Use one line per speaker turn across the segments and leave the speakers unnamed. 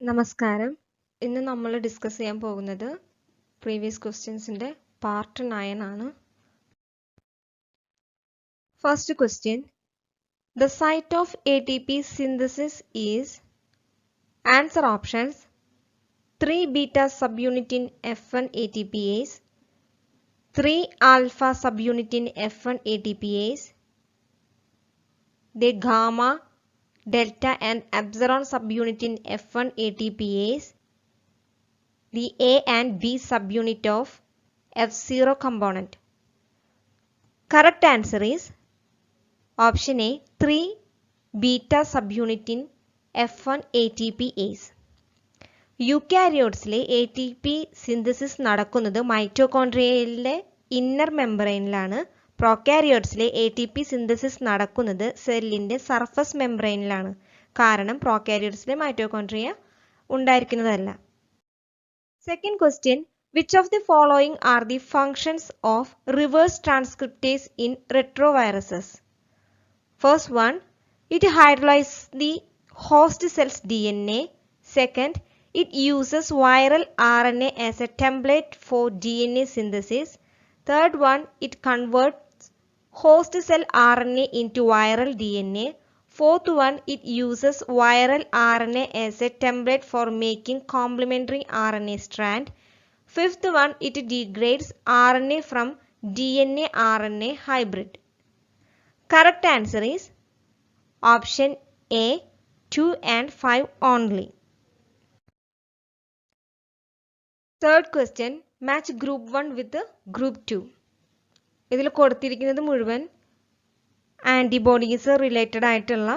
നമസ്കാരം. ഇന്ന് നമ്മൾ ഡിസ്കസ് ചെയ്യാൻ പോകുന്നത് പ്രീവിയസ് ക്വസ്റ്റ്യൻസിന്റെ പാർട്ട് 9 ആണ്. First question, the site of ATP synthesis is answer options 3 beta subunit in F1 ATPase, 3 alpha subunit in F1 ATPase, the gamma, delta and epsilon subunit in F1 ATPase, the A and B subunit of F0 component. Correct answer is option A, 3 beta subunit in F1 ATPase. യൂക്കാരിയോട്സിലെ ATP synthesis നടക്കുന്നത് മൈറ്റോകോൺട്രിയയിലെ inner മെംബ്രെയിനിലാണ്. പ്രോകാരിയോട്സിലെ ATP synthesis നടക്കുന്നത് സെല്ലിന്റെ surface മെംബ്രെയിനിലാണ്. കാരണം പ്രോകാരിയോട്സിലെ mitochondria ഉണ്ടായിരിക്കുന്നതല്ല. Second question, which of the following are the functions of reverse transcriptase in retroviruses? First one, it hydrolyzes the host cell's DNA. Second, it uses viral RNA as a template for DNA synthesis. Third one, it converts host cell RNA into viral DNA. Fourth one, it uses viral RNA as a template for making complementary RNA strand. Fifth one, it degrades RNA from DNA RNA hybrid. Correct answer is option A, 2 and 5 only. Third question, match group 1 with group 2. ഇതിൽ കൊടുത്തിരിക്കുന്നത് മുഴുവൻ antibodies related ആയിട്ടുള്ള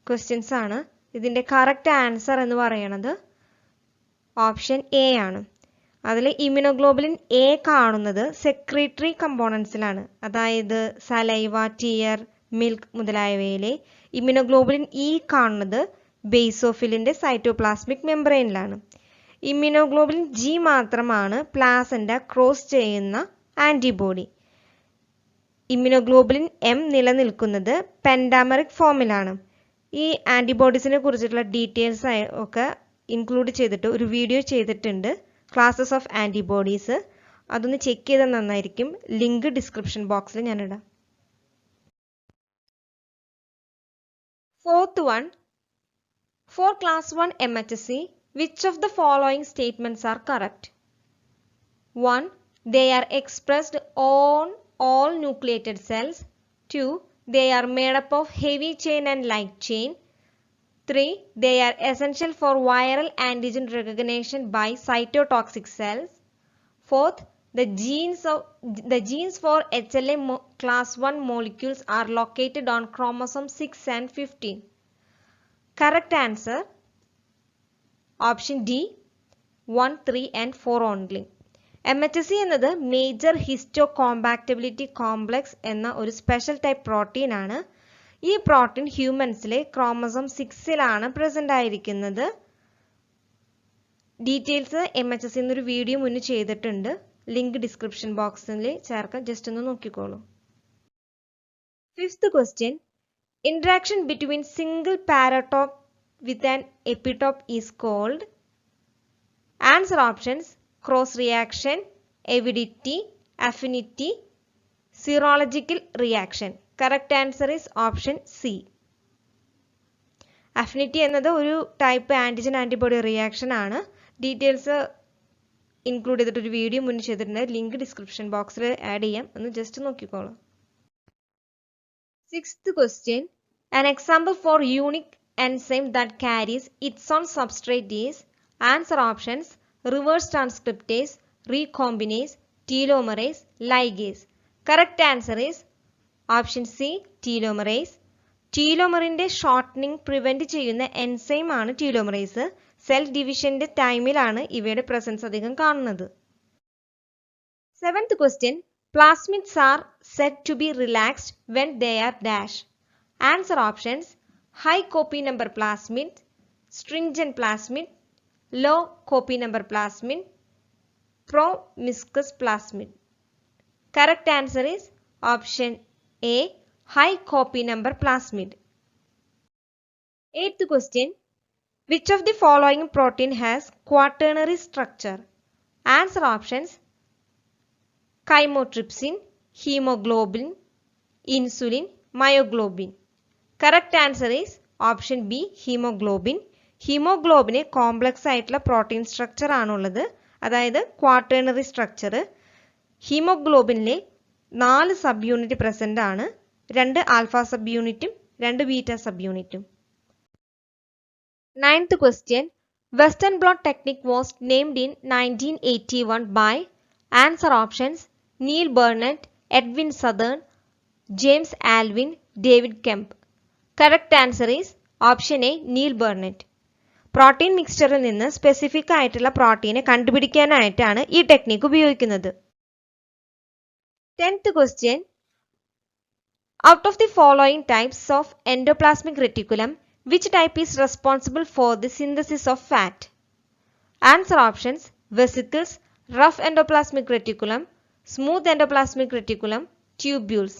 questions ആണ്. ഇതിൻ്റെ correct answer എന്ന് പറയുന്നത് option A ആണ്. അതിൽ ഇമ്യൂണോഗ്ലോബുലിൻ എ കാണുന്നത് സെക്രീറ്ററി കമ്പോണൻസിലാണ്. അതായത് സലൈവ, ടിയർ, മിൽക്ക് മുതലായവയിലെ ഇമ്യൂണോഗ്ലോബുലിൻ ഇ കാണുന്നത് ബേസോഫിലിൻ്റെ സൈറ്റോപ്ലാസ്മിക് മെംബ്രെയിനിലാണ്. ഇമ്യൂണോഗ്ലോബുലിൻ ജി മാത്രമാണ് പ്ലാസൻ്റ ക്രോസ് ചെയ്യുന്ന ആൻറ്റിബോഡി. ഇമ്യൂണോഗ്ലോബുലിൻ എം നിലനിൽക്കുന്നത് പെൻഡാമറിക് ഫോമിലാണ്. ഈ ആൻറ്റിബോഡീസിനെ കുറിച്ചിട്ടുള്ള ഡീറ്റെയിൽസ് ഒക്കെ ഇൻക്ലൂഡ് ചെയ്തിട്ട് ഒരു വീഡിയോ ചെയ്തിട്ടുണ്ട്, ക്ലാസസ് ഓഫ് ആൻറ്റിബോഡീസ്. അതൊന്ന് ചെക്ക് ചെയ്താൽ നന്നായിരിക്കും. ലിങ്ക് ഡിസ്ക്രിപ്ഷൻ ബോക്സിൽ ഞാനിടാം. Fourth one, for class 1 MHC, which of the following statements are correct? 1. They are expressed on all nucleated cells. 2. They are made up of heavy chain and light chain. 3. They are essential for viral antigen recognition by cytotoxic cells. 4th, the genes for HLA class 1 molecules are located on chromosome 6 and 15. Correct answer option D, 1, 3 and 4 only. MHC എന്നത് major ഹിസ്റ്റോ compatibility complex എന്ന ഒരു special type protein ആണ്. ഈ protein ഹ്യൂമൻസിലെ chromosome 6-ലാണ് present ആയിരിക്കുന്നത്. Details MHC എന്നൊരു video മുന്നേ ചെയ്തിട്ടുണ്ട്. Link description ബോക്സിൽ ചേർക്കാം, ജസ്റ്റ് ഒന്ന് നോക്കിക്കോളൂ. Fifth question, interaction between single paratope with an epitope is called. Answer options: cross reaction, avidity, affinity, serological reaction. Correct answer is option C. Affinity എന്നത് ഒരു type antigen antibody reaction ആണ്. Details include ചെയ്തിട്ടൊരു video മുന്നേ ചെയ്തിട്ടുണ്ട്. Link description ബോക്സിൽ add ചെയ്യാം, ഒന്ന് just നോക്കിക്കോളൂ. Sixth question, an example for unique enzyme that carries its own substrate is. Answer options: reverse transcriptase, recombinase, telomerase, ligase. Correct answer is option C, telomerase. ടീലോമറിന്റെ shortening prevent ചെയ്യുന്ന enzyme ആണ് telomerase. Cell ഡിവിഷന്റെ ടൈമിലാണ് ഇവയുടെ presence അധികം കാണുന്നത്. Seventh question, plasmids are said to be relaxed when they are dash. Answer options: high copy number plasmid, stringent plasmid, low copy number plasmid, promiscuous plasmid. Correct answer is option A, high copy number plasmid. Eighth question, Which of the following protein has quaternary structure? Answer options: chymotrypsin, hemoglobin, insulin, myoglobin. Correct answer is option B, hemoglobin. ഹീമോഗ്ലോബിന് complex ആയിട്ടുള്ള protein structure ആണുള്ളത്, അതായത് quaternary structure. ഹീമോഗ്ലോബിനിലെ 4 subunit present ആണ്, 2 alpha sub യൂണിറ്റും 2 beta sub യൂണിറ്റും. 9th question. Western blot technique was named in 1981 by. Answer options: Neil Burnett, Edwin Southern, James Alvin, David Kemp. Correct answer is option A, Neil Burnett. Protein മിക്സ്ചറിൽ നിന്ന് specific ആയിട്ടുള്ള പ്രോട്ടീനെ കണ്ടുപിടിക്കാനായിട്ടാണ് ഈ technique ഉപയോഗിക്കുന്നത്. 10th question. Out of the following types of endoplasmic reticulum, which type is responsible for the synthesis of fat? Answer options: vesicles, rough endoplasmic reticulum, smooth endoplasmic reticulum, tubules.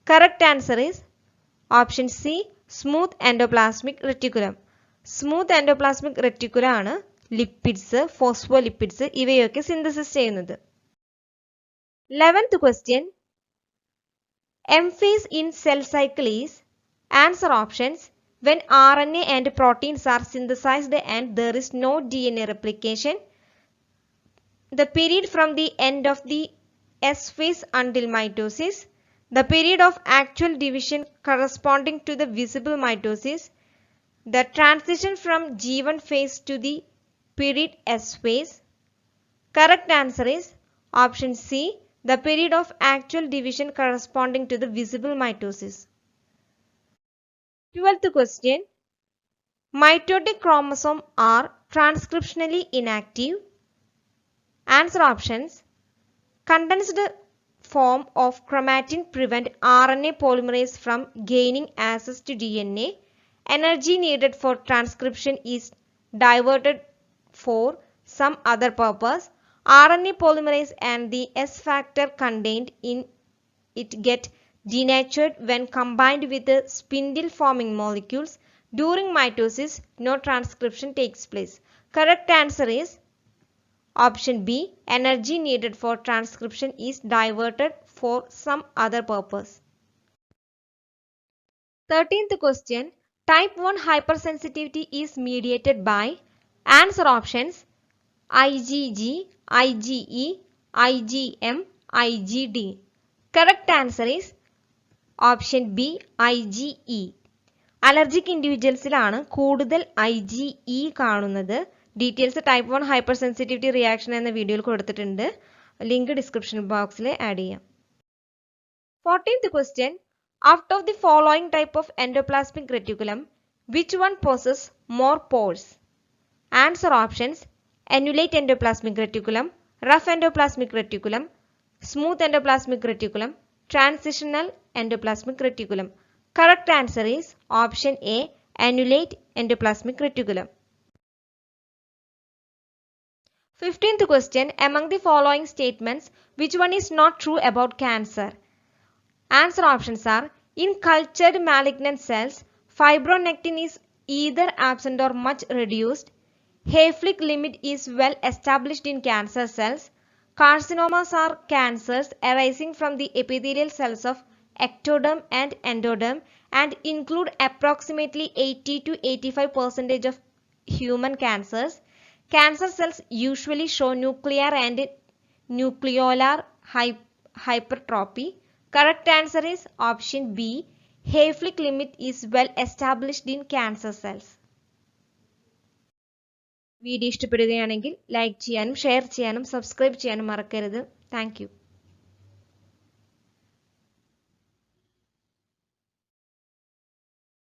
Correct answer is option C, smooth endoplasmic reticulum. Smooth endoplasmic reticulum ആണ് lipids, phospholipids ഇവയൊക്കെ synthesis ചെയ്യുന്നത്. 11th question. M phase in cell cycle is. Answer options: when RNA and proteins are synthesized and there is no DNA replication. The period from the end of the S phase until mitosis. The period of actual division corresponding to the visible mitosis. The transition from G1 phase to the period S phase. Correct answer is option C, the period of actual division corresponding to the visible mitosis. 12th question. Mitotic chromosomes are transcriptionally inactive. Answer options: condensed form of chromatin prevent RNA polymerase from gaining access to DNA. Energy needed for transcription is diverted for some other purpose. RNA polymerase and the S factor contained in it get denatured when combined with the spindle forming molecules. During mitosis, no transcription takes place. Correct answer is option B, energy needed for transcription is diverted for some other purpose. 13th question. Type 1 hypersensitivity is mediated by. Answer options: IgG, IgE, IgM, IgD. Correct answer is option B, IgE. Allergic ഇൻഡിവിജ്വൽസിലാണ് കൂടുതൽ IgE കാണുന്നത്. Details type 1 hypersensitivity reaction എന്ന വീഡിയോയിൽ കൊടുത്തിട്ടുണ്ട്, link description ബോക്സിൽ add ചെയ്യാം. 14th question. Out of the following type of endoplasmic reticulum, which one possesses more pores? Answer options: annulate endoplasmic reticulum, rough endoplasmic reticulum, smooth endoplasmic reticulum, transitional endoplasmic reticulum. Correct answer is option A, annulate endoplasmic reticulum. 15th question. Among the following statements, which one is not true about cancer? Answer options are: in cultured malignant cells, fibronectin is either absent or much reduced. Hayflick limit is well established in cancer cells. Carcinomas are cancers arising from the epithelial cells of ectoderm and endoderm and include approximately 80 to 85% of human cancers. Cancer cells usually show nuclear and nucleolar hypertrophy. Correct answer is option B, Hayflick limit is well established in cancer cells. Video ഇഷ്ടപ്പെടുകയാണെങ്കിൽ like ചെയ്യാനും share ചെയ്യാനും subscribe ചെയ്യാനും മറക്കരുത്. Thank you.